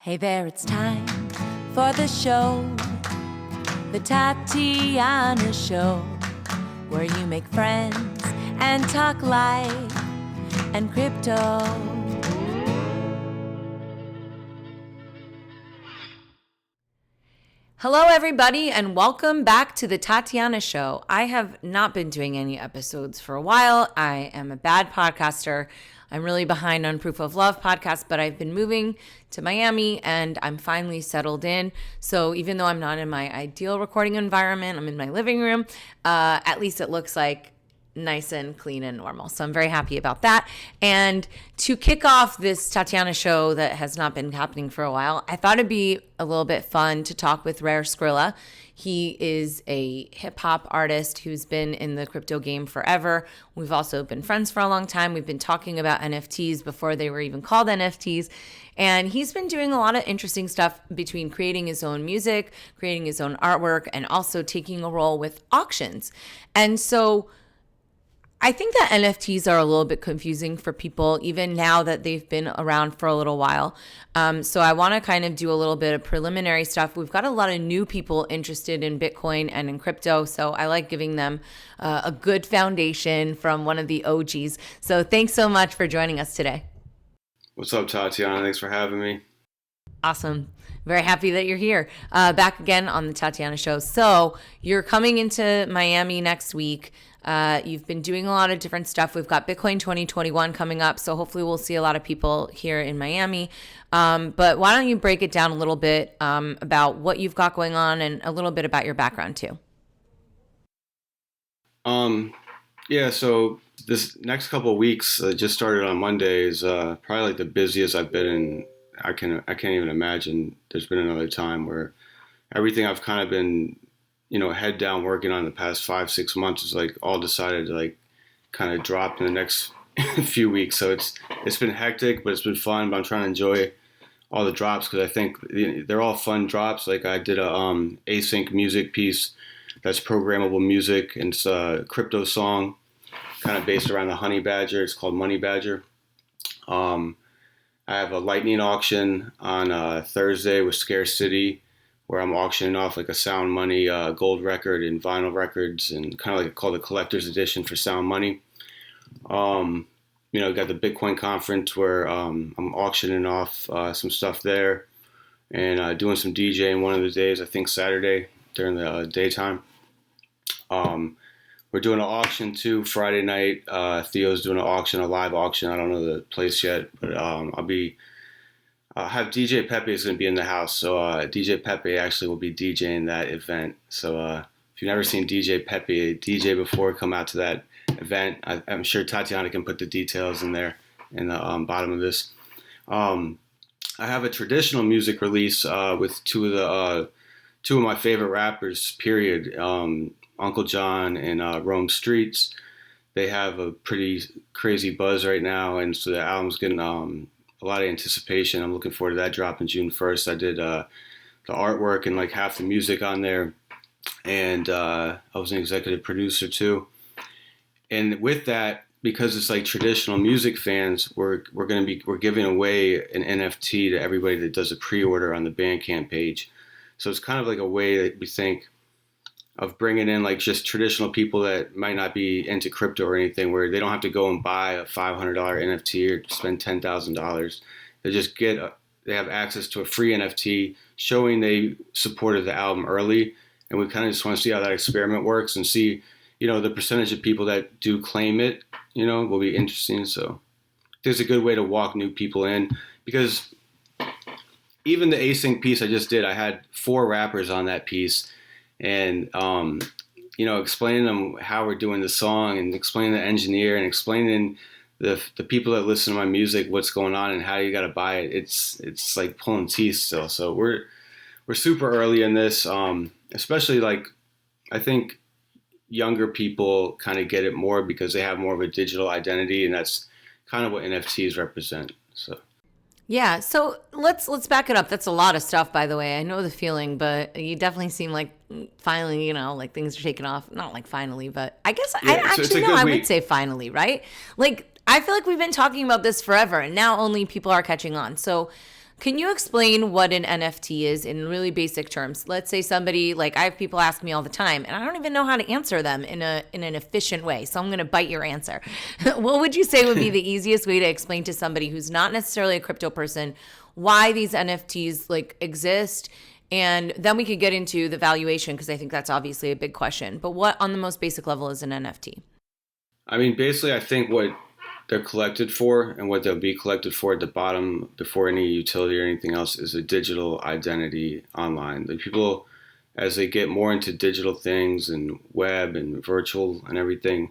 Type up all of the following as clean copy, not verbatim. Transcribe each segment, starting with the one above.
Hey there, it's time for the show, the Tatiana Show, where you make friends and talk life and crypto. Hello, everybody, and welcome back to the Tatiana Show. I have not been doing any episodes for a while. I am a bad podcaster. I'm really behind on Proof of Love podcast, but I've been moving to Miami and I'm finally settled in. So even though I'm not in my ideal recording environment, I'm in my living room, at least it looks like nice and clean and normal. So I'm very happy about that. And to kick off this Tatiana Show that has not been happening for a while, I thought it'd be a little bit fun to talk with Rare Scrilla. He is a hip-hop artist who's been in the crypto game forever. We've also been friends for a long time. We've been talking about NFTs before they were even called NFTs. And he's been doing a lot of interesting stuff between creating his own music, creating his own artwork, and also taking a role with auctions. And so I think that NFTs are a little bit confusing for people, even now that they've been around for a little while. So I want to kind of do a little bit of preliminary stuff. We've got a lot of new people interested in Bitcoin and in crypto, so I like giving them a good foundation from one of the OGs. So thanks so much for joining us today. What's up, Tatiana? Thanks for having me. Awesome. Very happy that you're here. Back again on the Tatiana Show. So you're coming into Miami next week. You've been doing a lot of different stuff. We've got Bitcoin 2021 coming up, so hopefully we'll see a lot of people here in Miami. But why don't you break it down a little bit about what you've got going on and a little bit about your background too. Yeah, so this next couple of weeks just started on Monday is probably like the busiest I've been in. I can't even imagine there's been another time where everything I've kind of been head down working on the past 5-6 months is like all decided to like kind of drop in the next few weeks. So it's been hectic, but it's been fun. But I'm trying to enjoy all the drops because I think they're all fun drops. Like I did a async music piece that's programmable music, and it's a crypto song kind of based around the honey badger. It's called Money Badger. I have a lightning auction on Thursday with Scarce City, where I'm auctioning off like a Sound Money gold record and vinyl records, and kind of like called the collector's edition for Sound Money. Got the Bitcoin conference where I'm auctioning off some stuff there, and doing some DJing one of the days, I think Saturday during the daytime. We're doing an auction too Friday night. Theo's doing an auction, a live auction. I don't know the place yet, but I'll have DJ Pepe is going to be in the house. So DJ Pepe actually will be DJing that event. So if you've never seen DJ Pepe DJ before, come out to that event. I'm sure Tatiana can put the details in there in the bottom of this. I have a traditional music release with two of my favorite rappers, period. Uncle John and Rome Streets. They have a pretty crazy buzz right now, and so the album's getting a lot of anticipation. I'm looking forward to that dropping June 1st. I did the artwork and like half the music on there, and I was an executive producer too. And with that, because it's like traditional music fans, we're giving away an NFT to everybody that does a pre-order on the Bandcamp page. So it's kind of like a way that we think of bringing in like just traditional people that might not be into crypto or anything, where they don't have to go and buy a $500 NFT or spend $10,000. They have access to a free NFT showing they supported the album early. And we kind of just want to see how that experiment works and see, the percentage of people that do claim it, will be interesting. So there's a good way to walk new people in, because even the async piece I just did, I had 4 rappers on that piece. And, explaining them how we're doing the song, and explaining the engineer, and explaining the people that listen to my music what's going on and how you got to buy it. It's like pulling teeth still. So we're super early in this, especially like I think younger people kind of get it more because they have more of a digital identity, and that's kind of what NFTs represent. So. Yeah, so let's back it up. That's a lot of stuff, by the way. I know the feeling, but you definitely seem like finally, like things are taking off. Not like finally, but I guess I would say finally, right? Like I feel like we've been talking about this forever, and now only people are catching on. So Can you explain what an NFT is in really basic terms? Let's say somebody, like, I have people ask me all the time, and I don't even know how to answer them in an efficient way. So I'm going to bite your answer. What would you say would be the easiest way to explain to somebody who's not necessarily a crypto person why these NFTs like exist? And then we could get into the valuation, because I think that's obviously a big question. But what on the most basic level is an NFT? I mean, basically, I think what they're collected for and what they'll be collected for at the bottom before any utility or anything else is a digital identity online. The people, as they get more into digital things and web and virtual and everything,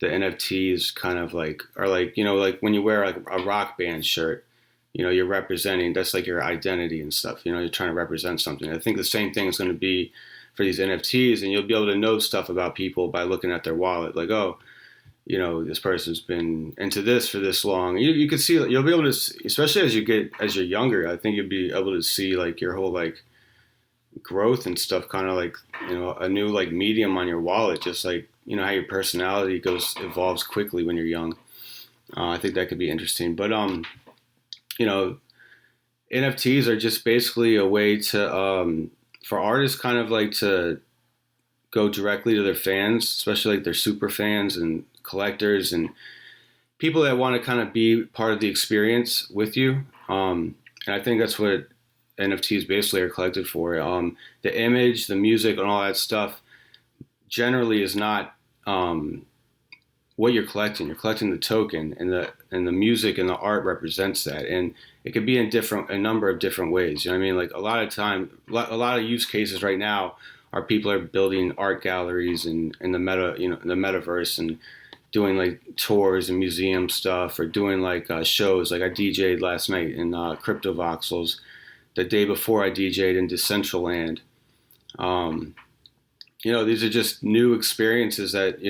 the NFTs kind of like are like, like when you wear like a rock band shirt, you're representing, that's like your identity and stuff, you're trying to represent something. I think the same thing is going to be for these NFTs, and you'll be able to know stuff about people by looking at their wallet, like, oh, this person's been into this for this long. You could see, you'll be able to see, especially as you're younger, I think you'll be able to see like your whole like growth and stuff, kind of like, a new like medium on your wallet, just like, how your personality evolves quickly when you're young. I think that could be interesting. But, NFTs are just basically a way to, for artists kind of like to go directly to their fans, especially like their super fans and collectors and people that want to kind of be part of the experience with you. And I think that's what NFTs basically are collected for. The image, the music, and all that stuff generally is not what you're collecting. You're collecting the token, and the music and the art represents that. And it could be in a number of different ways. You know what I mean? Like a lot of use cases right now are people are building art galleries in the the metaverse, and doing like tours and museum stuff, or doing like shows. Like I DJ'd last night in Crypto Voxels. The day before I DJ'd in Decentraland. These are just new experiences that,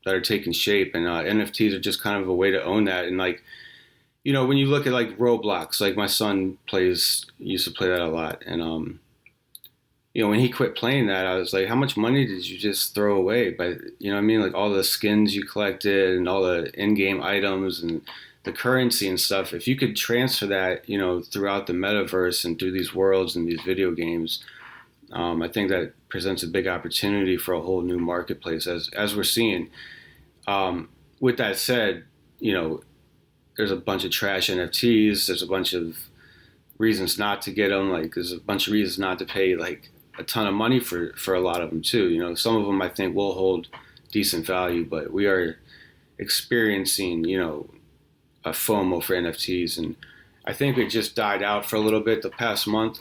that are taking shape, and NFTs are just kind of a way to own that. And like, when you look at like Roblox, like my son used to play that a lot. And, when he quit playing that, I was like, how much money did you just throw away? But, what I mean? Like all the skins you collected and all the in-game items and the currency and stuff. If you could transfer that, throughout the metaverse and through these worlds and these video games, I think that presents a big opportunity for a whole new marketplace, as we're seeing. With that said, there's a bunch of trash NFTs. There's a bunch of reasons not to get them. Like there's a bunch of reasons not to pay like a ton of money for a lot of them too. Some of them I think will hold decent value, but we are experiencing, a FOMO for NFTs, and I think it just died out for a little bit the past month.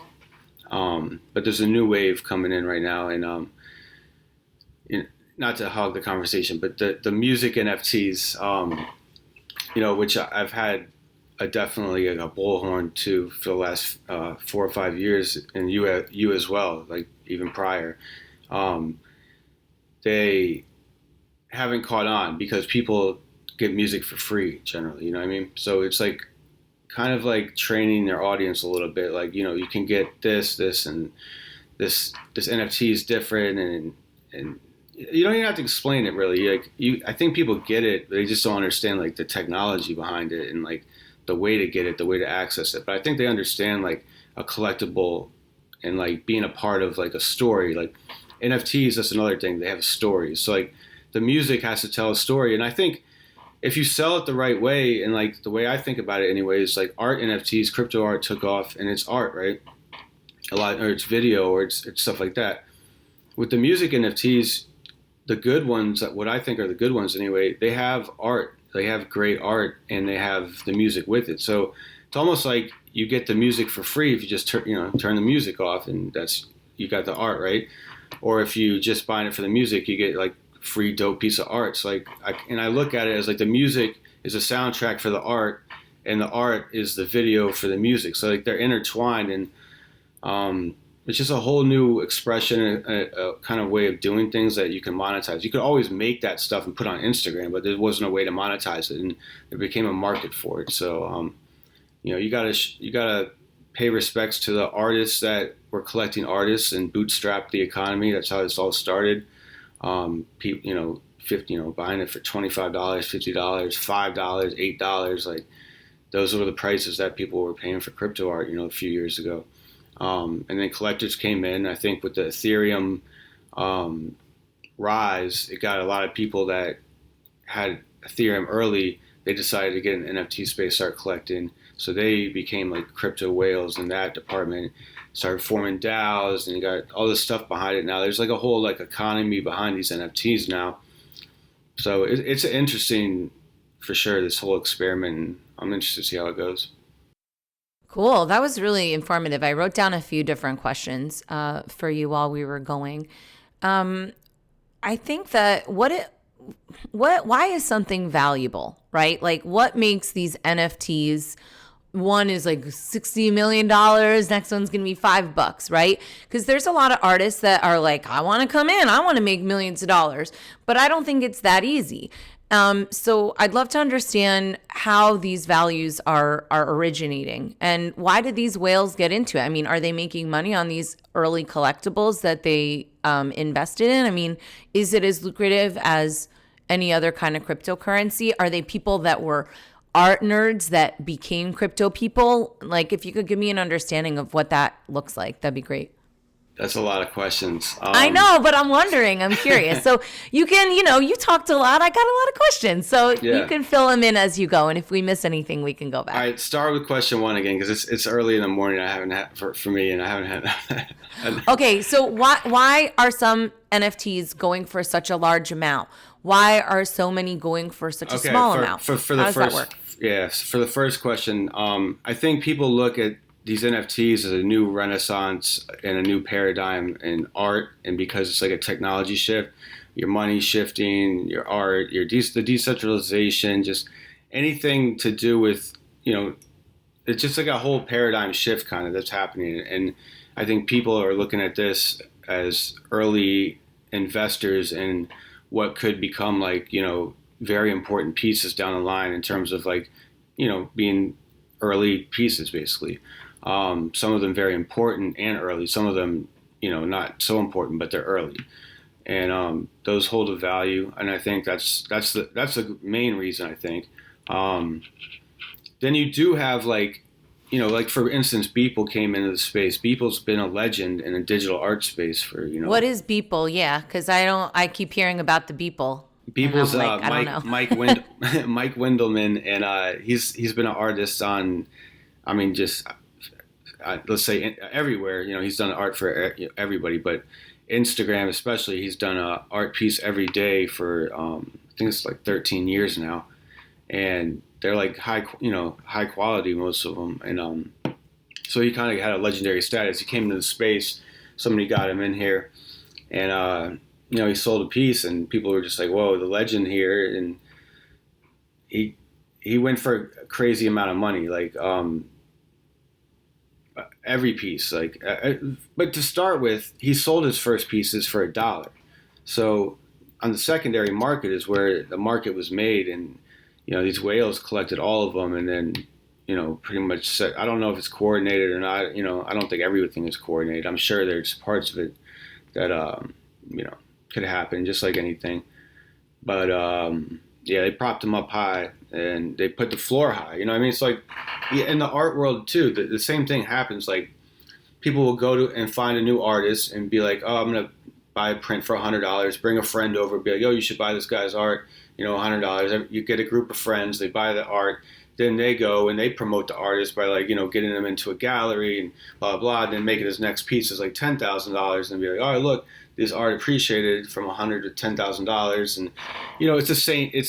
But there's a new wave coming in right now, and not to hog the conversation, but the music NFTs, which I've had definitely a bullhorn to for the last 4 or 5 years, and you as well, like even prior. They haven't caught on because people get music for free generally, you know what I mean? So it's like kind of like training their audience a little bit, like, you can get this, and this NFT is different, and you don't even have to explain it really. Like I think people get it, but they just don't understand like the technology behind it and like the way to get it, the way to access it. But I think they understand like a collectible and like being a part of like a story. Like NFTs, that's another thing. They have a story. So like the music has to tell a story. And I think if you sell it the right way, and like the way I think about it anyway, is like art NFTs, crypto art took off, and it's art, right? Or it's video, or it's stuff like that. With the music NFTs, the good ones, what I think are the good ones anyway, they have art. They have great art, and they have the music with it. So it's almost like you get the music for free if you just turn the music off, and you got the art, right? Or if you just buy it for the music, you get like free dope piece of art. So like, I look at it as like the music is a soundtrack for the art, and the art is the video for the music. So like they're intertwined, and it's just a whole new expression, a kind of way of doing things that you can monetize. You could always make that stuff and put on Instagram, but there wasn't a way to monetize it, and there became a market for it. So, you gotta pay respects to the artists that were collecting artists and bootstrap the economy. That's how this all started. People, buying it for $25, $50, $5, $8, like those were the prices that people were paying for crypto art, a few years ago. And then collectors came in. I think with the Ethereum rise, it got a lot of people that had Ethereum early. They decided to get an NFT space, start collecting. So they became like crypto whales in that department, started forming DAOs, and you got all this stuff behind it now. There's like a whole like economy behind these NFTs now. So it's interesting for sure, this whole experiment. I'm interested to see how it goes. Cool. That was really informative. I wrote down a few different questions for you while we were going. I think that why is something valuable, right? Like what makes these NFTs, one is like $60 million, next one's going to be $5, right? Because there's a lot of artists that are like, I want to come in, I want to make millions of dollars, but I don't think it's that easy. So I'd love to understand how these values are originating, and why did these whales get into it? I mean, are they making money on these early collectibles that they invested in? I mean, is it as lucrative as any other kind of cryptocurrency? Are they people that were art nerds that became crypto people? Like, if you could give me an understanding of what that looks like, that'd be great. That's a lot of questions. I know, but I'm wondering. I'm curious. So you can, you talked a lot. I got a lot of questions. So you can fill them in as you go. And if we miss anything, we can go back. All right, start with question one again, because it's early in the morning. I haven't had for me, and I haven't had. Okay, so why are some NFTs going for such a large amount? Why are so many going for such a small amount? For the How does that work? Yes, for the first question, I think people look at these NFTs as a new renaissance and a new paradigm in art, and because it's like a technology shift, your money shifting, your art, the decentralization, just anything to do with, it's just like a whole paradigm shift kind of that's happening. And I think people are looking at this as early investors in what could become like, very important pieces down the line in terms of like, being early pieces basically. Some of them very important and early. Some of them, not so important, but they're early, and those hold a value. And I think that's the main reason. I think. Then you do have like, like for instance, Beeple came into the space. Beeple's been a legend in the digital art space for What is Beeple? Yeah, because I keep hearing about the Beeple. Beeple's Mike Windelman, and he's been an artist on, I mean, just. Let's say everywhere, he's done art for everybody, but Instagram especially, he's done an art piece every day for I think it's like 13 years now, and they're like high quality, most of them, and so he kind of had a legendary status. He came into the space, somebody got him in here, and he sold a piece, and people were just like, whoa, the legend here, and he went for a crazy amount of money, like every piece, but to start with, he sold his first pieces for $1. So on the secondary market is where the market was made, and these whales collected all of them, and then pretty much said, I don't know if it's coordinated or not. I don't think everything is coordinated. I'm sure there's parts of it that could happen, just like anything. But they propped him up high, and they put the floor high. You know what I mean? It's like, in the art world too, the same thing happens. Like, people will go to and find a new artist and be like, oh, I'm going to buy a print for $100, bring a friend over, be like, yo, you should buy this guy's art, $100. You get a group of friends, they buy the art, then they go and they promote the artist by like, getting them into a gallery and blah, blah, and then making his next piece is like $10,000 and be like, oh, look, this art appreciated from $100 to $10,000. And, it's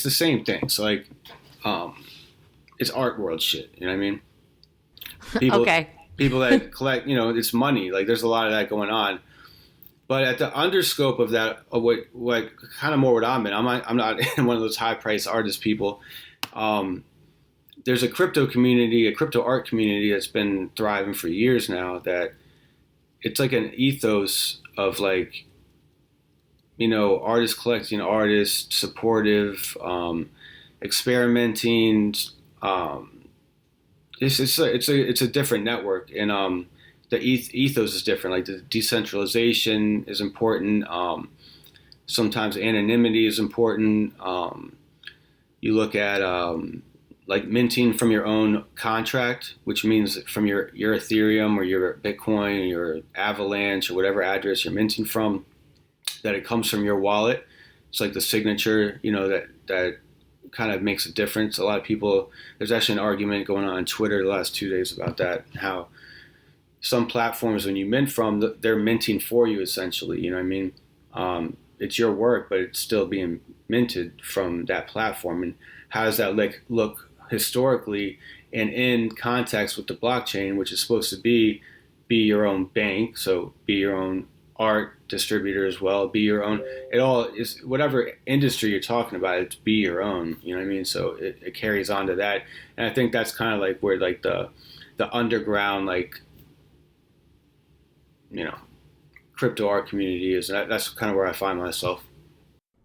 the same thing. So like, it's art world shit. You know what I mean? People that collect, it's money. Like, there's a lot of that going on. But at the underscope of that, of what kind of more what I'm in, I'm not one of those high price artist people. There's a crypto community, a crypto art community that's been thriving for years now. That it's like an ethos of like, artists collecting artists, supportive, experimenting. It's a different network, and the ethos is different. Like, the decentralization is important. Sometimes anonymity is important. You look at like minting from your own contract, which means from your Ethereum or your Bitcoin or your Avalanche or whatever address you're minting from, that it comes from your wallet. It's like the signature, that kind of makes a difference. A lot of people, there's actually an argument going on Twitter the last 2 days about that, how some platforms, when you mint from, they're minting for you essentially. You know what I mean? It's your work, but it's still being minted from that platform. And how does that look historically and in context with the blockchain, which is supposed to be your own bank, so be your own art distributor as well, be your own, it all is, whatever industry you're talking about, it's be your own, you know what I mean? So it carries on to that. And I think that's kind of like where like the underground, like, crypto art community is. And that's kind of where I find myself.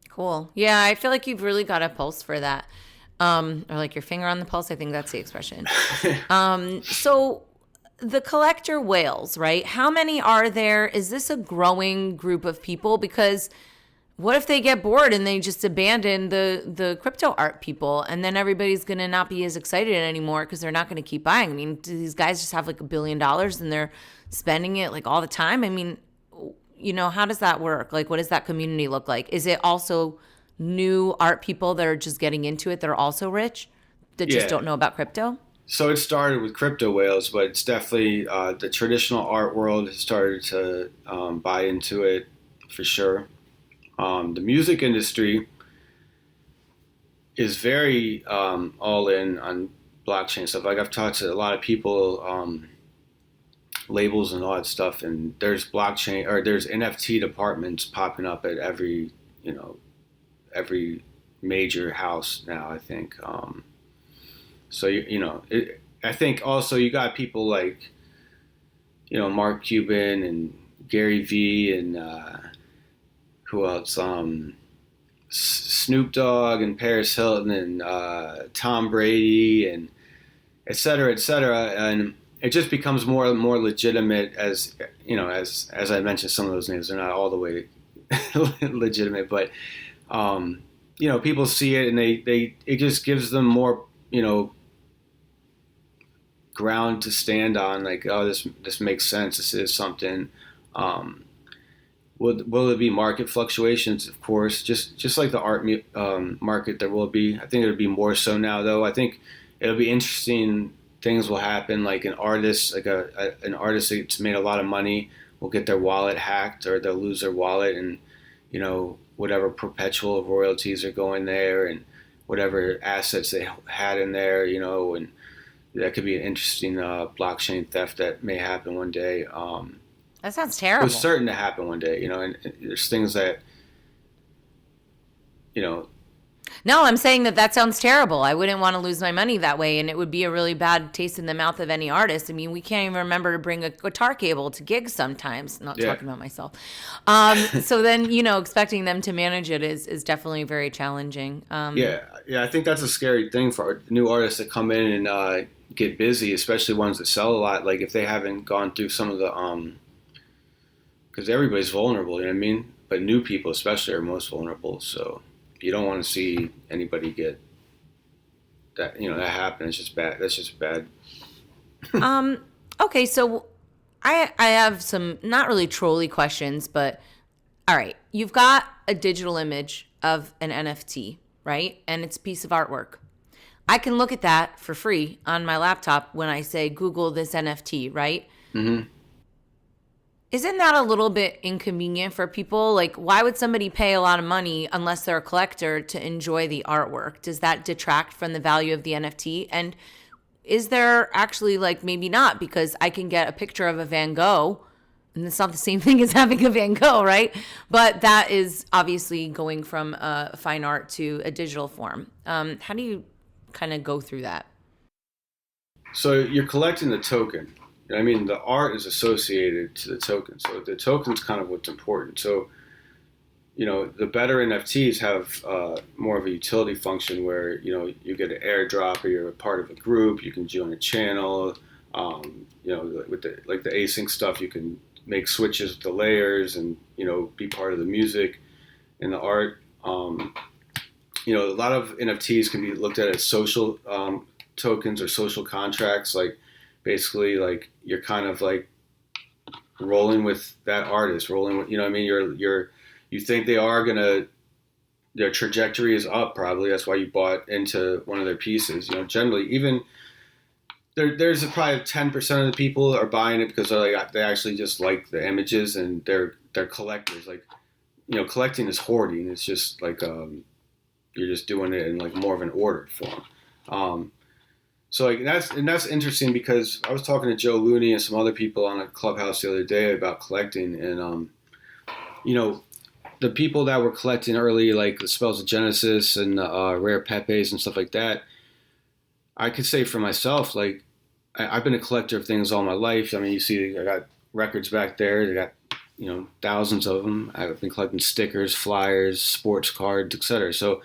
Cool. Yeah, I feel like you've really got a pulse for that. Or like your finger on the pulse. I think that's the expression. So the collector whales, right? How many are there? Is this a growing group of people? Because what if they get bored and they just abandon the crypto art people, and then everybody's going to not be as excited anymore because they're not going to keep buying? I mean, do these guys just have like $1 billion and they're spending it like all the time? I mean, how does that work? Like, what does that community look like? Is it also new art people that are just getting into it that are also rich that just don't know about crypto? So it started with crypto whales, but it's definitely the traditional art world has started to buy into it for sure. The music industry is very all in on blockchain stuff. Like I've talked to a lot of people, labels and all that stuff, and there's blockchain or there's NFT departments popping up at every major house now, I think. So I think also you got people like Mark Cuban and Gary Vee and who else? Snoop Dogg and Paris Hilton and Tom Brady and et cetera, and it just becomes more and more legitimate as as I mentioned, some of those names are not all the way legitimate, but people see it and it just gives them more ground to stand on, like, oh, this makes sense, this is something. Will it be market fluctuations? Of course, just like the art market, there will be. I think it'll be more so now, though. I think it'll be interesting. Things will happen, like an artist, an artist that's made a lot of money will get their wallet hacked, or they'll lose their wallet, and whatever perpetual royalties are going there, and whatever assets they had in there, and that could be an interesting blockchain theft that may happen one day. That sounds terrible. It's certain to happen one day, and there's things that, No, I'm saying that sounds terrible. I wouldn't want to lose my money that way, and it would be a really bad taste in the mouth of any artist. I mean, we can't even remember to bring a guitar cable to gigs sometimes. Not talking about myself. So then, expecting them to manage it is definitely very challenging. Yeah, I think that's a scary thing for new artists that come in and get busy, especially ones that sell a lot. Like if they haven't gone through some of the because everybody's vulnerable, you know what I mean? But new people especially are most vulnerable, so you don't want to see anybody get that, that happen. It's just bad. That's just bad. Okay, so I have some not really trolly questions, but all right, you've got a digital image of an NFT, right? And it's a piece of artwork. I can look at that for free on my laptop when I say Google this NFT, right? Mm-hmm. Isn't that a little bit inconvenient for people? Like, why would somebody pay a lot of money unless they're a collector to enjoy the artwork? Does that detract from the value of the NFT? And is there actually, like, maybe not, because I can get a picture of a Van Gogh, and it's not the same thing as having a Van Gogh, right? But that is obviously going from fine art to a digital form. How do you kind of go through that? So you're collecting the token. I mean, the art is associated to the token. So the token's kind of what's important. So, the better NFTs have more of a utility function where, you get an airdrop or you're a part of a group, you can join a channel, with the async stuff, you can make switches with the layers and, be part of the music and the art. a lot of NFTs can be looked at as social tokens or social contracts. Like basically, like you're kind of like rolling with that artist, rolling with, what I mean? You think they are gonna, their trajectory is up probably. That's why you bought into one of their pieces. Generally, even there's probably 10% of the people are buying it because they actually just like the images and they're collectors. Like, collecting is hoarding. It's just like you're just doing it in like more of an order form. So like that's interesting because I was talking to Joe Looney and some other people on a Clubhouse the other day about collecting, and the people that were collecting early, like the Spells of Genesis and Rare Pepes and stuff like that, I could say for myself, like I've been a collector of things all my life. I mean, you see, I got records back there. They got thousands of them. I've been collecting stickers, flyers, sports cards, etc. So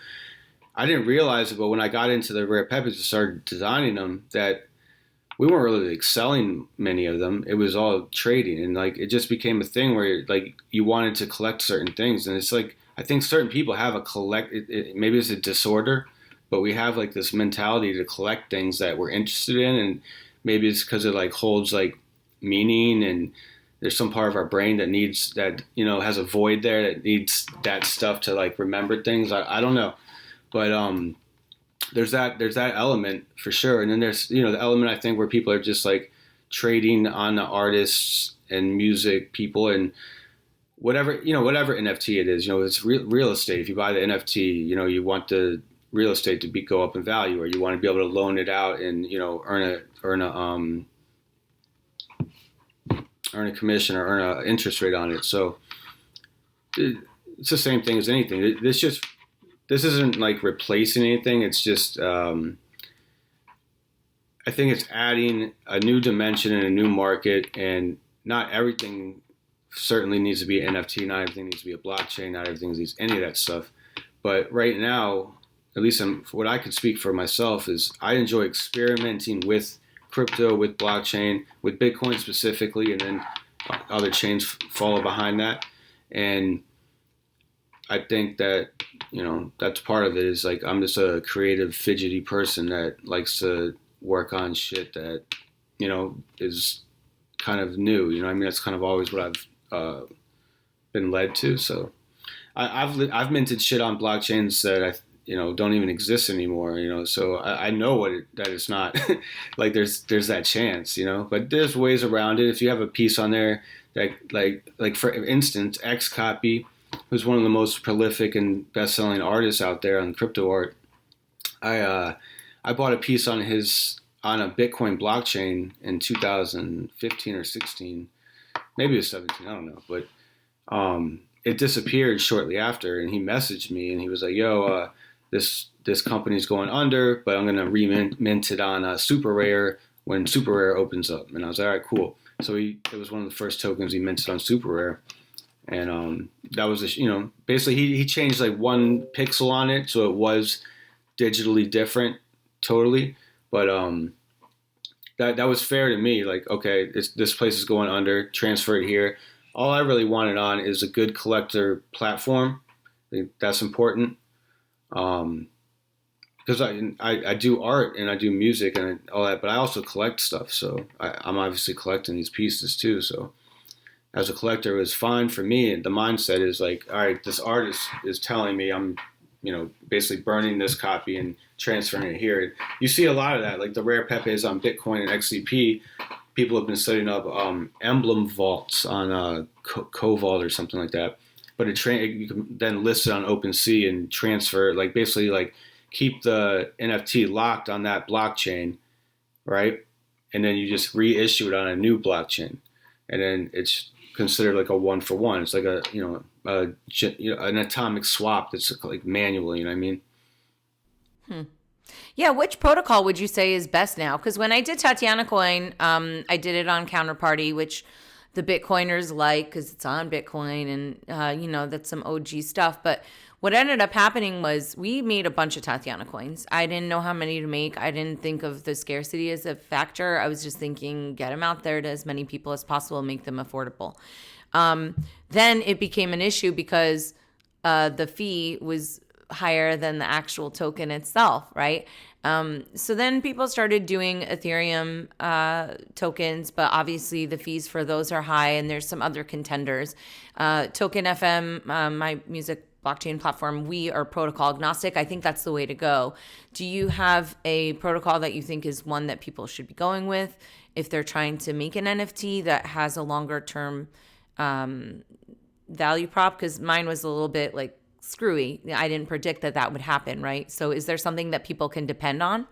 I didn't realize it, but when I got into the Rare Pepes and started designing them, that we weren't really like selling many of them. It was all trading, and like it just became a thing where like you wanted to collect certain things, and it's like I think certain people have maybe it's a disorder, but we have like this mentality to collect things that we're interested in, and maybe it's because it like holds like meaning, and there's some part of our brain that needs that has a void there that needs that stuff to like remember things. I don't know. But there's that element for sure, and then there's the element I think where people are just like trading on the artists and music people and whatever NFT it is. It's real estate. If you buy the NFT, you want the real estate to go up in value, or you want to be able to loan it out and earn a commission or earn an interest rate on it. So it's the same thing as anything. This isn't like replacing anything. It's just, I think it's adding a new dimension and a new market, and not everything certainly needs to be an NFT. Not everything needs to be a blockchain. Not everything needs any of that stuff. But right now, at least what I can speak for myself is I enjoy experimenting with crypto, with blockchain, with Bitcoin specifically, and then other chains follow behind that. And I think that, that's part of it is like I'm just a creative, fidgety person that likes to work on shit that, is kind of new. That's kind of always what I've been led to. So I've minted shit on blockchains that I don't even exist anymore. So I know that it's not like there's that chance, but there's ways around it. If you have a piece on there that like for instance, X Copy, who's one of the most prolific and best-selling artists out there on crypto art. I bought a piece on a Bitcoin blockchain in 2015 or 16, maybe it was 17, I don't know, but it disappeared shortly after, and he messaged me and he was like, "Yo, this company's going under, but I'm gonna remint it on Super Rare when Super Rare opens up." And I was like, "All right, cool." So it was one of the first tokens he minted on Super Rare. And that was, basically he changed like one pixel on it, so it was digitally different, totally. But that was fair to me. Like, okay, this place is going under, transfer it here. All I really wanted on is a good collector platform. I think that's important. Because I do art and I do music and all that, but I also collect stuff. So I'm obviously collecting these pieces too. So as a collector, it was fine for me. The mindset is like, all right, this artist is telling me I'm, basically burning this copy and transferring it here. You see a lot of that, like the Rare Pepes on Bitcoin and XCP. People have been setting up emblem vaults on Covault or something like that. But you can then list it on OpenSea and transfer, like basically like keep the NFT locked on that blockchain, right? And then you just reissue it on a new blockchain, and then it's considered like a 1-for-1. It's like an atomic swap that's like manual. You know what I mean? Yeah, which protocol would you say is best now? Because when I did Tatiana Coin, I did it on Counterparty, which the Bitcoiners like because it's on Bitcoin and, that's some OG stuff. But what ended up happening was we made a bunch of Tatiana coins. I didn't know how many to make. I didn't think of the scarcity as a factor. I was just thinking get them out there to as many people as possible, make them affordable. Then it became an issue because the fee was higher than the actual token itself, right? So then people started doing Ethereum tokens, but obviously the fees for those are high, and there's some other contenders. Token FM, my music blockchain platform, we are protocol agnostic. I think that's the way to go. Do you have a protocol that you think is one that people should be going with if they're trying to make an NFT that has a longer term value prop? Because mine was a little bit like screwy. I didn't predict that would happen, right? So is there something that people can depend on?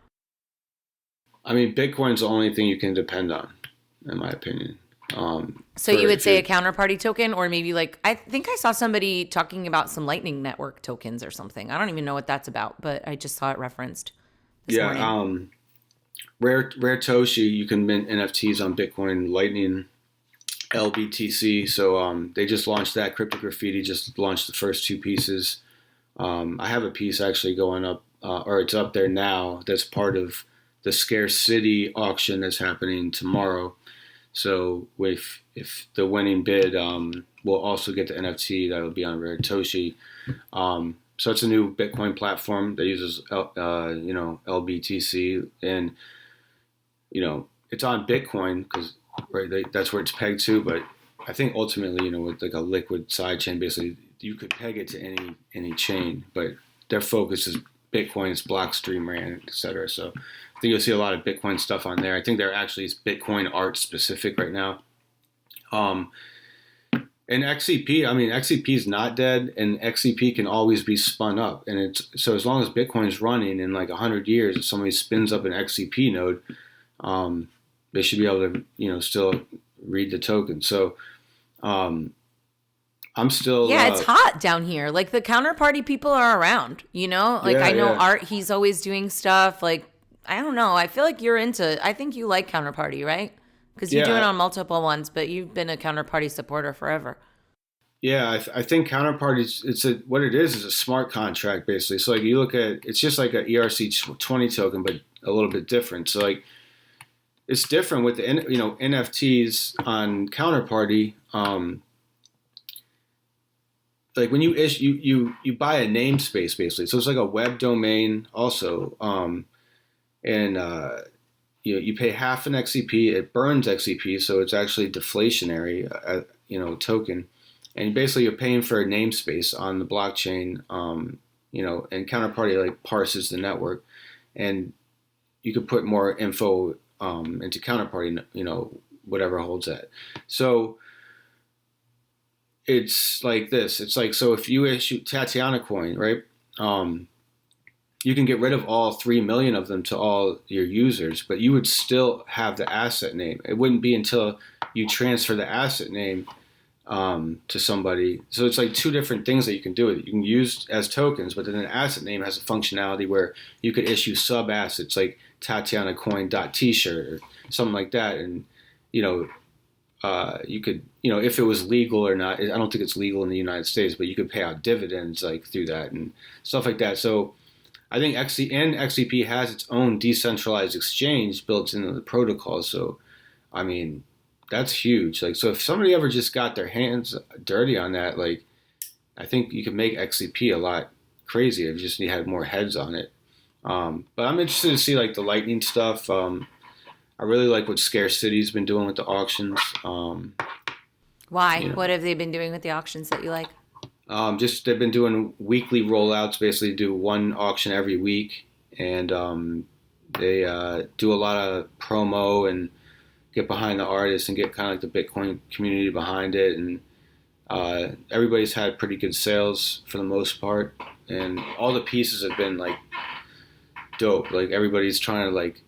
I mean, Bitcoin's the only thing you can depend on, in my opinion. So you would say a counterparty token, or maybe like, I think I saw somebody talking about some Lightning Network tokens or something. I don't even know what that's about, but I just saw it referenced this morning. Rare Toshi, you can mint NFTs on Bitcoin Lightning LBTC. So they just launched that. Crypto Graffiti just launched the first 2 pieces. I have a piece actually going up, or it's up there now, that's part of the Scarce City auction that's happening tomorrow. So if the winning bid, we'll also get the NFT that'll be on Rare Toshi. So it's a new Bitcoin platform that uses LBTC, and it's on Bitcoin because that's where it's pegged to. But I think ultimately, with like a liquid sidechain, basically you could peg it to any chain, but their focus is Bitcoin's Blockstream, RAN, etc. So I think you'll see a lot of Bitcoin stuff on there. I think they're actually Bitcoin art specific right now. And XCP, I mean, XCP is not dead, and XCP can always be spun up. And so as long as Bitcoin's running in like 100 years, if somebody spins up an XCP node, they should be able to, still read the token. So I'm still... Yeah, it's hot down here. Like, the Counterparty people are around, Like, I know Art, he's always doing stuff. Like, I don't know. I feel like I think you like Counterparty, right? Because you do it on multiple ones, but you've been a Counterparty supporter forever. Yeah, I think Counterparty, what it is a smart contract, basically. So, like, you look at, it's just like an ERC20 token, but a little bit different. So, like, it's different with the, NFTs on Counterparty. Like when you issue, you buy a namespace basically, so it's like a web domain also, you pay half an XCP. It burns XCP, so it's actually deflationary, token, and basically you're paying for a namespace on the blockchain, and Counterparty like parses the network, and you could put more info into Counterparty, whatever holds that. So it's like this. It's like, so if you issue Tatiana coin, right? You can get rid of all 3 million of them to all your users, but you would still have the asset name. It wouldn't be until you transfer the asset name to somebody. So it's like 2 different things that you can do with it. You can use as tokens, but then an asset name has a functionality where you could issue sub assets like Tatiana coin.t-shirt or something like that. And, you could, if it was legal or not, I don't think it's legal in the United States, but you could pay out dividends like through that and stuff like that. So I think XCP has its own decentralized exchange built into the protocol. So, I mean, that's huge. Like, so if somebody ever just got their hands dirty on that, like, I think you could make XCP a lot crazier if you just had more heads on it. But I'm interested to see like the Lightning stuff. I really like what Scarce City's been doing with the auctions. Why? What have they been doing with the auctions that you like? Just they've been doing weekly rollouts, basically do one auction every week, and they do a lot of promo and get behind the artists and get kind of like the Bitcoin community behind it. And everybody's had pretty good sales for the most part, and all the pieces have been like dope. Like everybody's trying to like,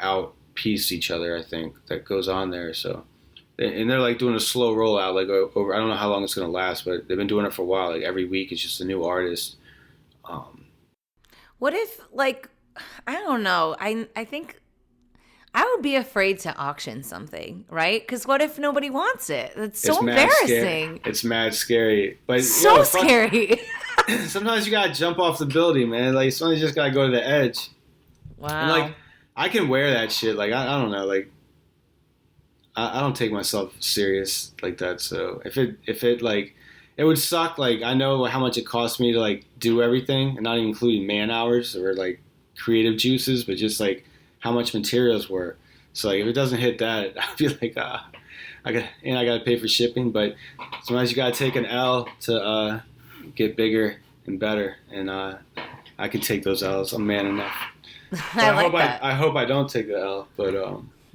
out piece each other, I think, that goes on there. So, and they're like doing a slow rollout, like over, I don't know how long it's going to last, but they've been doing it for a while. Like every week it's just a new artist. What if, like, I don't know, I think I would be afraid to auction something, right? Because what if nobody wants it? It's so embarrassing. It's mad scary, but so scary. Sometimes you gotta jump off the building, man. Like sometimes you just gotta go to the edge. Wow. And like I can wear that shit. Like I don't know. Like I don't take myself serious like that. So if it like it would suck. Like, I know how much it costs me to like do everything, and not even including man hours or like creative juices, but just like how much materials were. So like if it doesn't hit that, I'd be like, I got to pay for shipping. But sometimes you got to take an L to get bigger and better, and I can take those L's. I'm man enough. I like that. I hope I don't take the L, but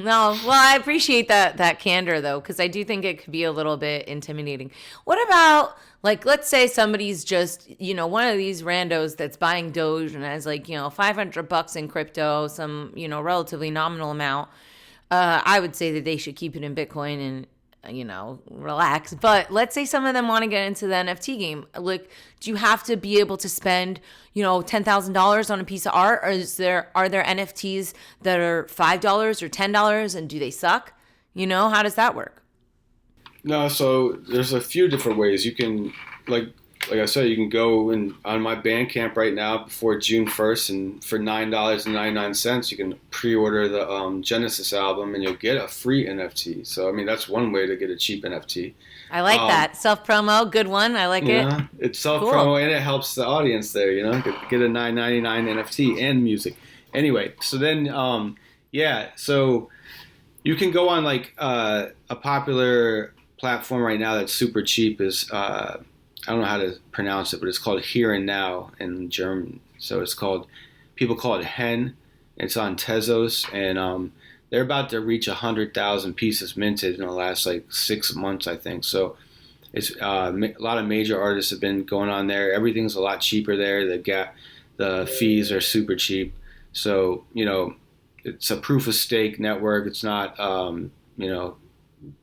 no, well, I appreciate that candor though, because I do think it could be a little bit intimidating. What about like, let's say somebody's just, one of these randos that's buying Doge and has like, $500 in crypto, some, relatively nominal amount. I would say that they should keep it in Bitcoin and, relax. But let's say some of them want to get into the NFT game. Like, do you have to be able to spend, $10,000 on a piece of art? Or are there NFTs that are $5 or $10 and do they suck? How does that work? No, so there's a few different ways you can, like I said, you can go on my Bandcamp right now before June 1st, and for $9.99 you can pre-order the Genesis album, and you'll get a free NFT. So I mean, that's one way to get a cheap NFT. I like that self-promo, good one. I like it. It's self-promo, and it helps the audience there. Get a $9.99 NFT and music. Anyway, so then so you can go on like a popular platform right now that's super cheap is I don't know how to pronounce it, but it's called Here and Now in German. So people call it Hen. It's on Tezos, and they're about to reach 100,000 pieces minted in the last like 6 months, I think. So it's a lot of major artists have been going on there. Everything's a lot cheaper there. The fees are super cheap. So it's a proof of stake network. It's not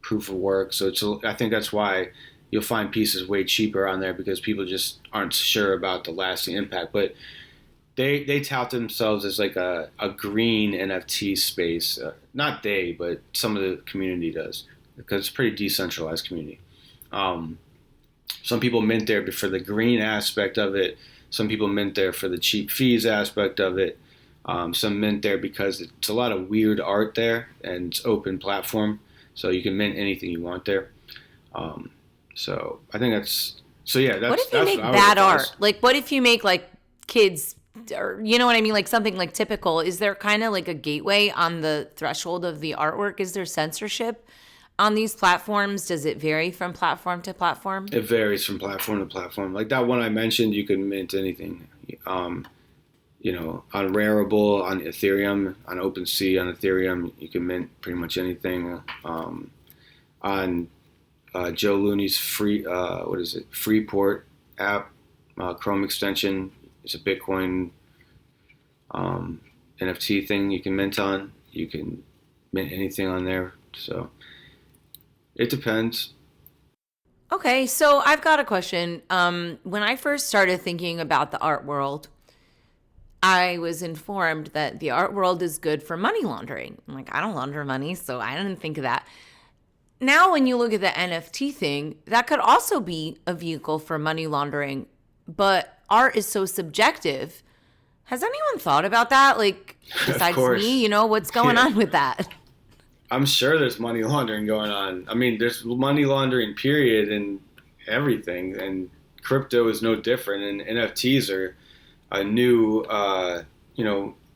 proof of work. So I think that's why you'll find pieces way cheaper on there, because people just aren't sure about the lasting impact. But they tout themselves as like a green NFT space. Not they, but some of the community does, because it's a pretty decentralized community. Some people mint there for the green aspect of it. Some people mint there for the cheap fees aspect of it. Some mint there because it's a lot of weird art there, and it's open platform, so you can mint anything you want there. So I think that's what if you make bad art? Like, what if you make like kids, or you know what I mean, like something like typical? Is there kind of like a gateway on the threshold of the artwork? Is there censorship on these platforms? Does it vary from platform to platform? It varies from platform to platform. Like that one I mentioned, you can mint anything. On Rareable, on Ethereum, on OpenSea, on Ethereum, you can mint pretty much anything. On Joe Looney's Freeport app, Chrome extension, it's a Bitcoin NFT thing you can mint on. You can mint anything on there. So it depends. Okay, so I've got a question. When I first started thinking about the art world, I was informed that the art world is good for money laundering. I'm like, I don't launder money, so I didn't think of that. Now, when you look at the NFT thing, that could also be a vehicle for money laundering, but art is so subjective. Has anyone thought about that? Like, besides me, what's going on with that? I'm sure there's money laundering going on. I mean, there's money laundering, period, in everything, and crypto is no different, and NFTs are a new,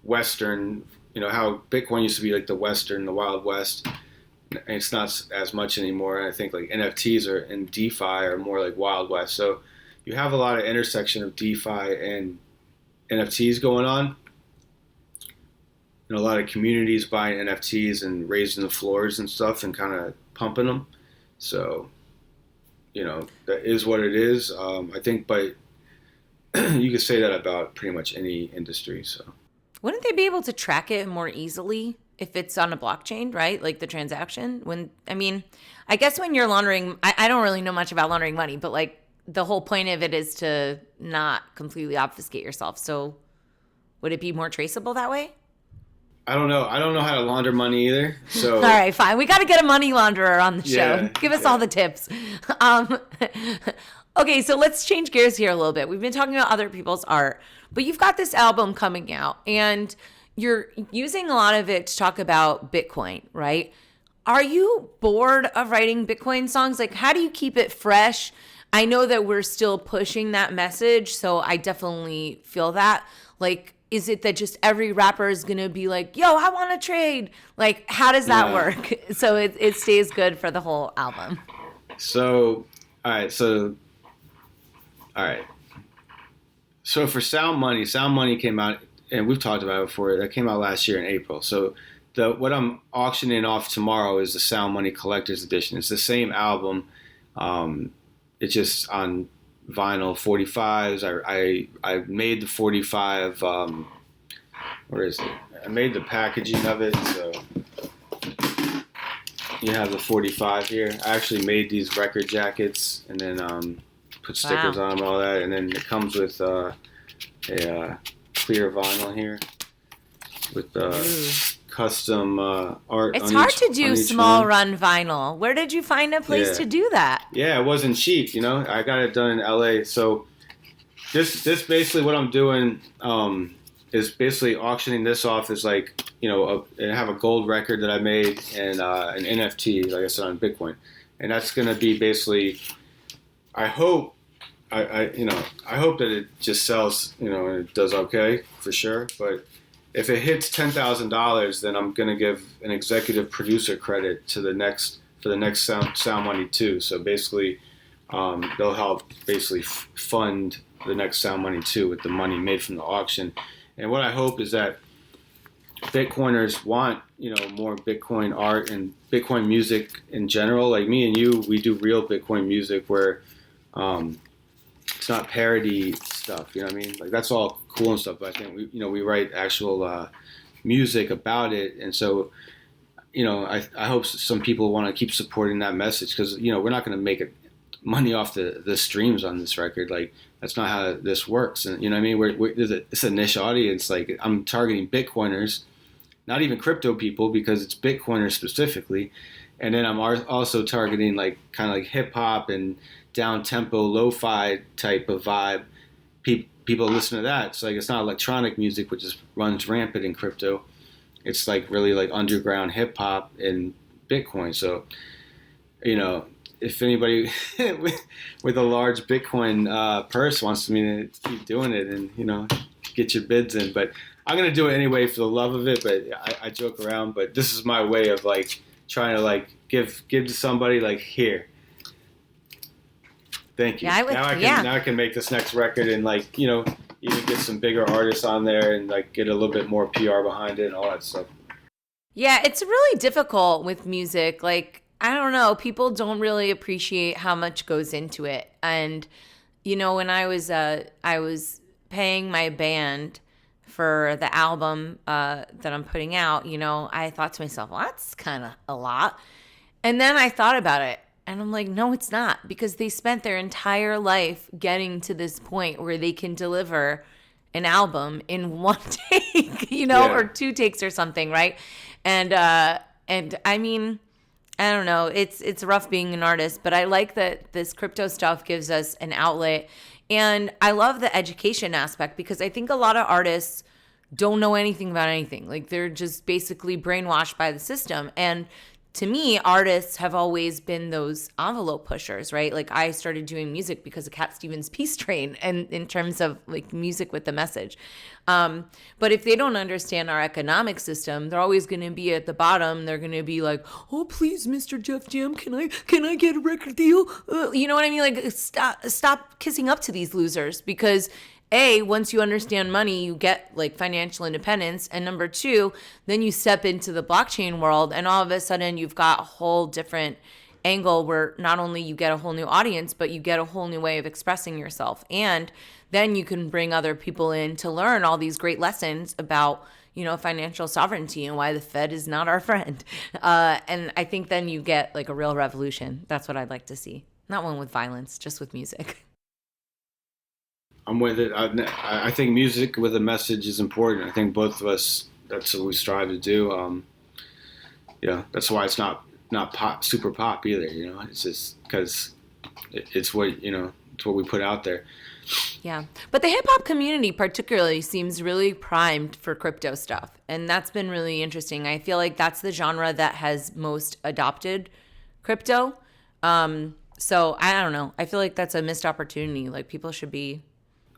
Western, how Bitcoin used to be like the Wild West. It's not as much anymore. And I think like NFTs and DeFi are more like Wild West. So you have a lot of intersection of DeFi and NFTs going on. And a lot of communities buying NFTs and raising the floors and stuff and kind of pumping them. So, that is what it is. I think, but you could say that about pretty much any industry. So, wouldn't they be able to track it more easily if it's on a blockchain, right? Like the transaction. I guess when you're laundering, I don't really know much about laundering money, but like the whole point of it is to not completely obfuscate yourself. So, would it be more traceable that way? I don't know. I don't know how to launder money either. So all right, fine. We got to get a money launderer on the show. Give us all the tips. Okay, so let's change gears here a little bit. We've been talking about other people's art, but you've got this album coming out, and you're using a lot of it to talk about Bitcoin, right? Are you bored of writing Bitcoin songs? Like, how do you keep it fresh? I know that we're still pushing that message, so I definitely feel that. Like, is it that just every rapper is going to be like, yo, I want to trade? Like, how does that Yeah. work? So it stays good for the whole album. So, all right. All right. So for Sound Money came out, and we've talked about it before. That came out last year in April. So what I'm auctioning off tomorrow is the Sound Money Collector's Edition. It's the same album. It's just on vinyl 45s. I made the 45. Where is it? I made the packaging of it. So you have the 45 here. I actually made these record jackets and then put stickers on them and all that. And then it comes with a clear vinyl here with custom art. It's hard to do small run vinyl. Where did you find a place to do that? Yeah, it wasn't cheap, you know. I got it done in LA. So this basically what I'm doing is basically auctioning this off as like, you know, and have a gold record that I made and an NFT, like I said, on Bitcoin. And that's going to be basically, I hope that it just sells, you know, and it does okay for sure. But if it hits $10,000, then I'm going to give an executive producer credit to the next Sound Money 2. So basically, they'll help basically fund the next Sound Money 2 with the money made from the auction. And what I hope is that Bitcoiners want, you know, more Bitcoin art and Bitcoin music in general. Like me and you, we do real Bitcoin music where it's not parody stuff. You know what I mean? Like that's all cool and stuff. But I think we write actual music about it. And so, you know, I hope some people want to keep supporting that message because, you know, we're not going to make money off the streams on this record. Like that's not how this works. And you know what I mean? It's a niche audience. Like I'm targeting Bitcoiners, not even crypto people because it's Bitcoiners specifically. And then I'm also targeting like kind of like hip hop and down tempo, lo-fi type of vibe. People listen to that. So like it's not electronic music, which runs rampant in crypto. It's like really like underground hip hop and Bitcoin. So, you know, if anybody with a large Bitcoin purse wants me to keep doing it and, you know, get your bids in. But I'm going to do it anyway for the love of it. But I joke around. But this is my way of like trying to like give to somebody like here. Thank you. Yeah, now I can make this next record and like, you know, even get some bigger artists on there and like get a little bit more PR behind it and all that stuff. Yeah, it's really difficult with music. Like, I don't know, people don't really appreciate how much goes into it. And, you know, when I was paying my band for the album that I'm putting out, you know, I thought to myself, well, that's kind of a lot. And then I thought about it. And I'm like, no, it's not, because they spent their entire life getting to this point where they can deliver an album in one take, you know, or 2 takes or something, right? And I mean, I don't know, it's rough being an artist, but I like that this crypto stuff gives us an outlet. And I love the education aspect because I think a lot of artists don't know anything about anything. Like they're just basically brainwashed by the system. And to me, artists have always been those envelope pushers, right? Like I started doing music because of Cat Stevens' Peace Train and in terms of like music with the message. But if they don't understand our economic system, they're always going to be at the bottom. They're going to be like, oh, please, Mr. Jeff Jam, can I get a record deal? You know what I mean? Like stop kissing up to these losers because once you understand money, you get like financial independence. And number 2, then you step into the blockchain world and all of a sudden you've got a whole different angle where not only you get a whole new audience, but you get a whole new way of expressing yourself. And then you can bring other people in to learn all these great lessons about, you know, financial sovereignty and why the Fed is not our friend. And I think then you get like a real revolution. That's what I'd like to see. Not one with violence, just with music. I'm with it. I think music with a message is important. I think both of us, that's what we strive to do. Yeah, that's why it's not pop, super pop either. You know, it's just because it's what, you know, it's what we put out there. Yeah. But the hip hop community particularly seems really primed for crypto stuff. And that's been really interesting. I feel like that's the genre that has most adopted crypto. So I don't know. I feel like that's a missed opportunity. Like people should be,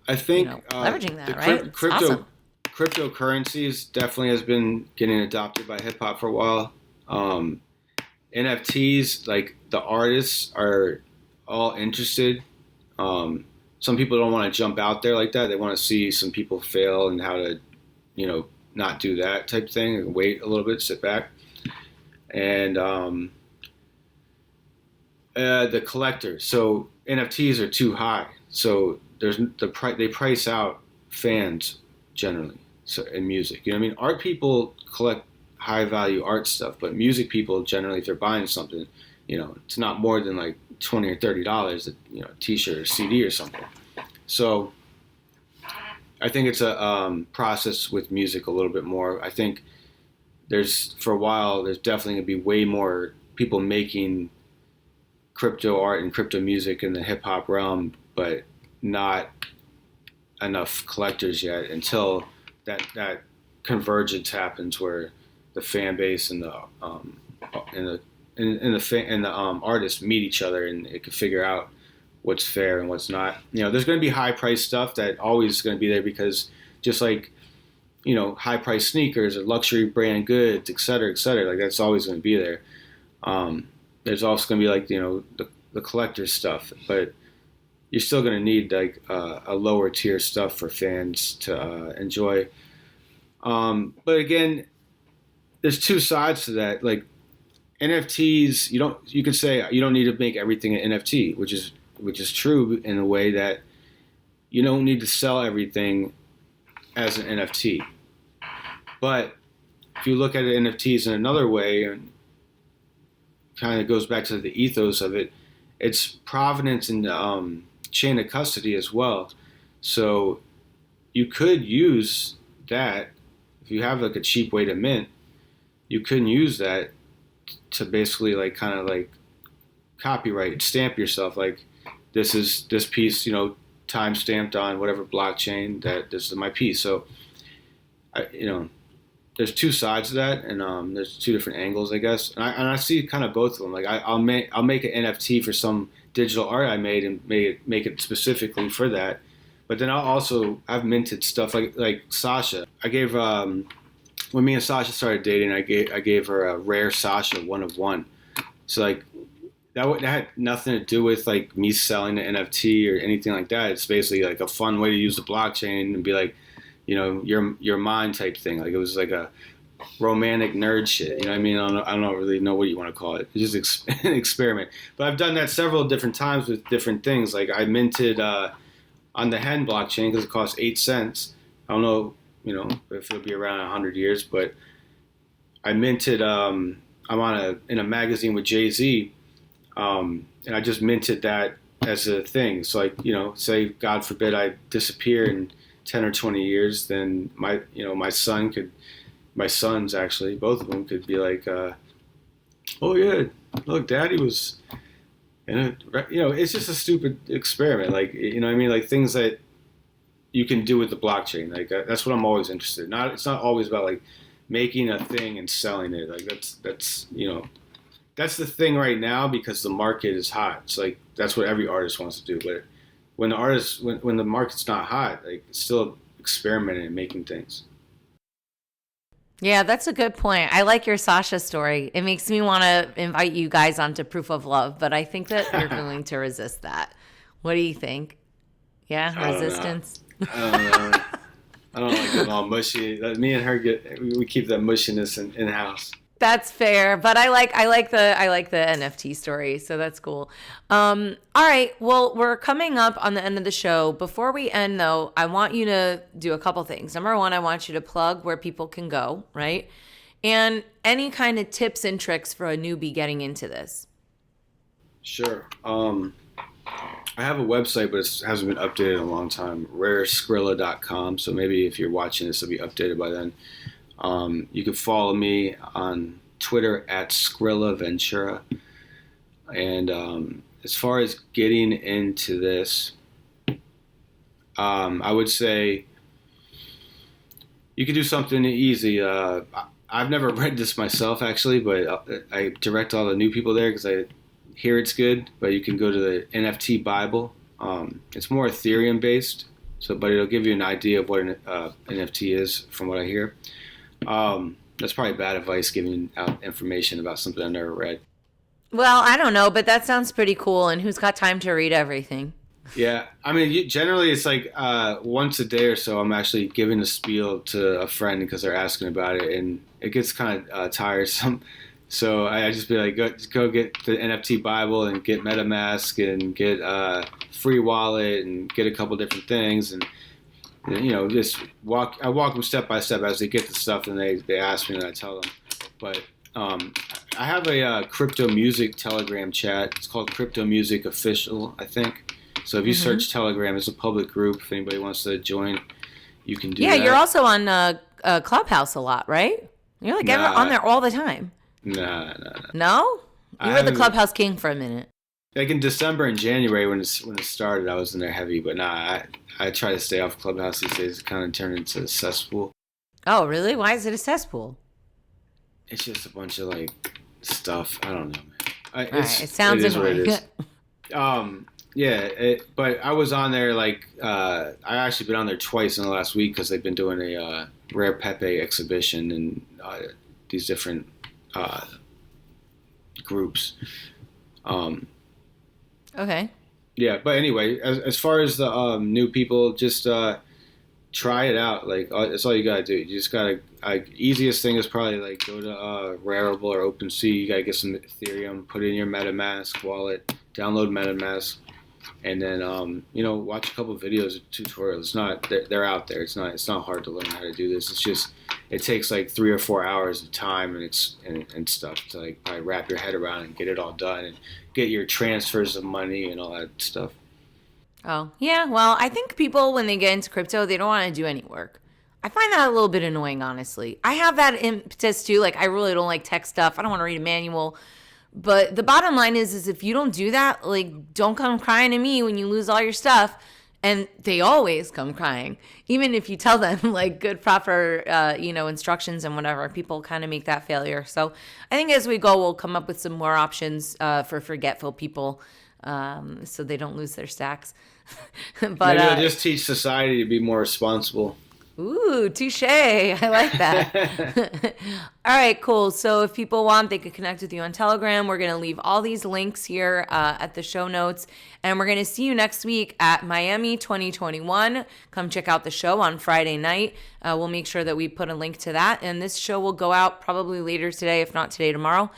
I think leveraging that, the right? It's awesome. cryptocurrencies definitely has been getting adopted by hip hop for a while. NFTs, like the artists are all interested. Some people don't want to jump out there like that. They want to see some people fail and how to, not do that type of thing and wait a little bit, sit back. And the collectors. So NFTs are too high. So they price out fans generally. So in music, you know what I mean? Art people collect high value art stuff, but music people generally, if they're buying something, it's not more than like $20 or $30, a T-shirt or CD or something. So I think it's a process with music a little bit more. I think for a while, there's definitely going to be way more people making crypto art and crypto music in the hip hop realm, but not enough collectors yet until that convergence happens where the fan base and the artists meet each other and it can figure out what's fair and what's not. There's going to be high price stuff that always going to be there because just like, high price sneakers or luxury brand goods, et cetera, like that's always going to be there. There's also going to be like, the collector's stuff, but you're still going to need like a lower tier stuff for fans to enjoy. But again, there's two sides to that. Like NFTs, you could say you don't need to make everything an NFT, which is true in a way that you don't need to sell everything as an NFT. But if you look at NFTs in another way, and kind of goes back to the ethos of it, it's provenance and chain of custody as well. So you could use that if you have like a cheap way to mint. You couldn't use that to basically like kind of like copyright, stamp yourself like this is this piece, time stamped on whatever blockchain that this is my piece. So, there's two sides to that, and there's two different angles, I guess. And I see kind of both of them. Like I'll make an NFT for some digital art I made and make it specifically for that. But then I've minted stuff like Sasha. I gave when me and Sasha started dating, I gave her a rare Sasha 1 of 1. So like that had nothing to do with like me selling the NFT or anything like that. It's basically like a fun way to use the blockchain and be like, your mind type thing. Like it was like a romantic nerd shit. You know what I mean? I don't really know what you want to call it. It's just an experiment. But I've done that several different times with different things. Like I minted on the Hen blockchain because it costs 8 cents. I don't know, if it'll be around 100 years, but I minted. I'm in a magazine with Jay-Z, and I just minted that as a thing. So like, say God forbid I disappear in 10 or 20 years, then my sons actually, both of them could be like, oh yeah, look, Daddy was in a, it's just a stupid experiment. Like, what I mean? Like things that you can do with the blockchain. Like that's what I'm always interested in. It's not always about like making a thing and selling it. Like that's that's the thing right now because the market is hot. It's like, that's what every artist wants to do. But when the market's not hot, like it's still experimenting and making things. Yeah, that's a good point. I like your Sasha story. It makes me want to invite you guys onto Proof of Love, but I think that you're going to resist that. What do you think? Yeah, resistance? I don't know. I don't like it all mushy. Me and her we keep that mushiness in house. That's fair, but I like the NFT story, so that's cool. All right, well, we're coming up on the end of the show. Before we end, though, I want you to do a couple things. Number one, I want you to plug where people can go, right? And any kind of tips and tricks for a newbie getting into this. Sure. I have a website, but it hasn't been updated in a long time. RareScrilla.com. So maybe if you're watching this, it'll be updated by then. You can follow me on Twitter at Scrilla Ventura. And as far as getting into this, I would say you could do something easy. I've never read this myself, actually, but I direct all the new people there because I hear it's good. But you can go to the NFT Bible. It's more Ethereum based, but it'll give you an idea of what an NFT is, from what I hear. That's probably bad advice, giving out information about something I've never read. Well, I don't know, but that sounds pretty cool. And who's got time to read everything? Yeah, I mean, generally it's like once a day or so, I'm actually giving a spiel to a friend because they're asking about it, and it gets kind of tiresome. So I just be like, go get the NFT Bible and get MetaMask and get free wallet and get a couple different things, and just I walk them step by step as they get the stuff, and they ask me and I tell them. But I have a crypto music Telegram chat. It's called Crypto Music Official, I think. So if you search Telegram, it's a public group. If anybody wants to join, you can do that. Yeah, you're also on Clubhouse a lot, right? You're like on there all the time. No. No? You were the Clubhouse king for a minute. Like in December and January when it started, I was in there heavy. But I try to stay off Clubhouse these days. It kind of turned into a cesspool. Oh, really? Why is it a cesspool? It's just a bunch of like stuff. I don't know, man. It sounds annoying. Yeah, but I was on there like I actually been on there twice in the last week because they've been doing a Rare Pepe exhibition and these different groups. Okay. Yeah, but anyway, as far as the new people, just try it out. Like that's all you gotta do. You just gotta. Easiest thing is probably like go to Rarible or OpenSea. You gotta get some Ethereum, put it in your MetaMask wallet, download MetaMask. And then, watch a couple of videos, tutorials. It's not, they're out there. It's not hard to learn how to do this. It's just, it takes like 3 or 4 hours of time and stuff to like probably wrap your head around and get it all done and get your transfers of money and all that stuff. Oh, yeah. Well, I think people, when they get into crypto, they don't want to do any work. I find that a little bit annoying, honestly. I have that impetus too. Like, I really don't like tech stuff. I don't want to read a manual. But the bottom line is if you don't do that, like, don't come crying to me when you lose all your stuff. And they always come crying. Even if you tell them, like, good, proper, instructions and whatever, people kind of make that failure. So I think as we go, we'll come up with some more options for forgetful people so they don't lose their stacks. But maybe I'll just teach society to be more responsible. Ooh, touche. I like that. All right, cool. So if people want, they could connect with you on Telegram. We're going to leave all these links here at the show notes. And we're going to see you next week at Miami 2021. Come check out the show on Friday night. We'll make sure that we put a link to that. And this show will go out probably later today, if not today, tomorrow.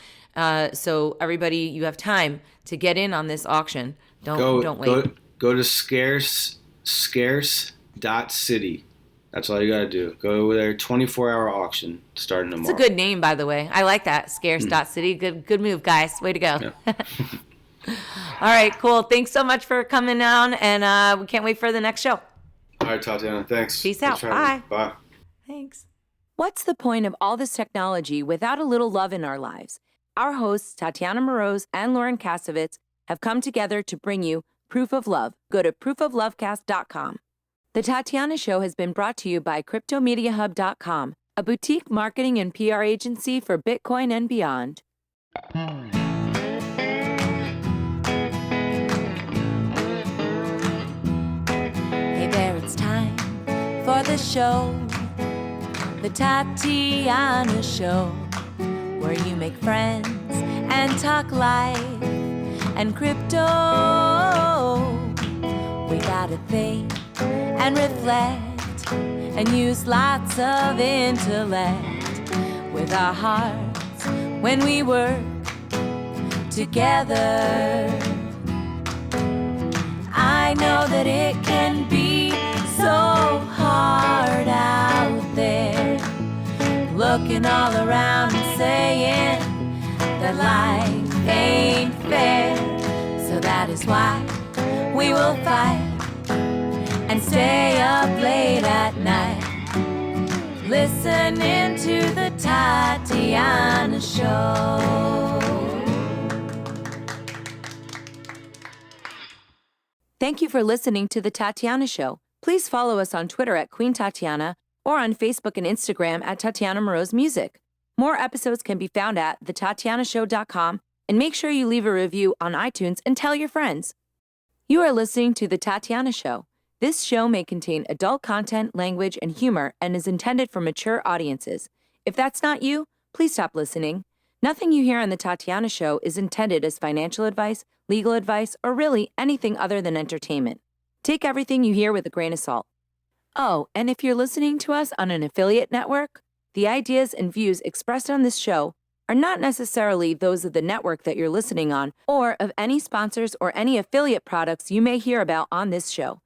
So everybody, you have time to get in on this auction. Don't wait. Go to scarce.city. That's all you got to do. Go over there, 24-hour auction starting tomorrow. It's a good name, by the way. I like that, Scarce.City. Good move, guys. Way to go. Yeah. All right, cool. Thanks so much for coming on, and we can't wait for the next show. All right, Tatiana, thanks. Peace out. Bye. Bye. Thanks. What's the point of all this technology without a little love in our lives? Our hosts, Tatiana Moroz and Lauren Kasovitz, have come together to bring you Proof of Love. Go to proofoflovecast.com. The Tatiana Show has been brought to you by CryptoMediaHub.com, a boutique marketing and PR agency for Bitcoin and beyond. Hey there, it's time for the show, the Tatiana Show, where you make friends and talk life and crypto. We gotta think and reflect and use lots of intellect with our hearts when we work together. I know that it can be so hard out there, looking all around and saying that life ain't fair. So that is why we will fight and stay up late at night, listening to the Tatiana Show. Thank you for listening to the Tatiana Show. Please follow us on Twitter at Queen Tatiana or on Facebook and Instagram at Tatiana Moroz Music. More episodes can be found at thetatianashow.com, and make sure you leave a review on iTunes and tell your friends. You are listening to The Tatiana Show. This show may contain adult content, language, and humor and is intended for mature audiences. If that's not you, please stop listening. Nothing you hear on The Tatiana Show is intended as financial advice, legal advice, or really anything other than entertainment. Take everything you hear with a grain of salt. Oh, and if you're listening to us on an affiliate network, the ideas and views expressed on this show are not necessarily those of the network that you're listening on or of any sponsors or any affiliate products you may hear about on this show.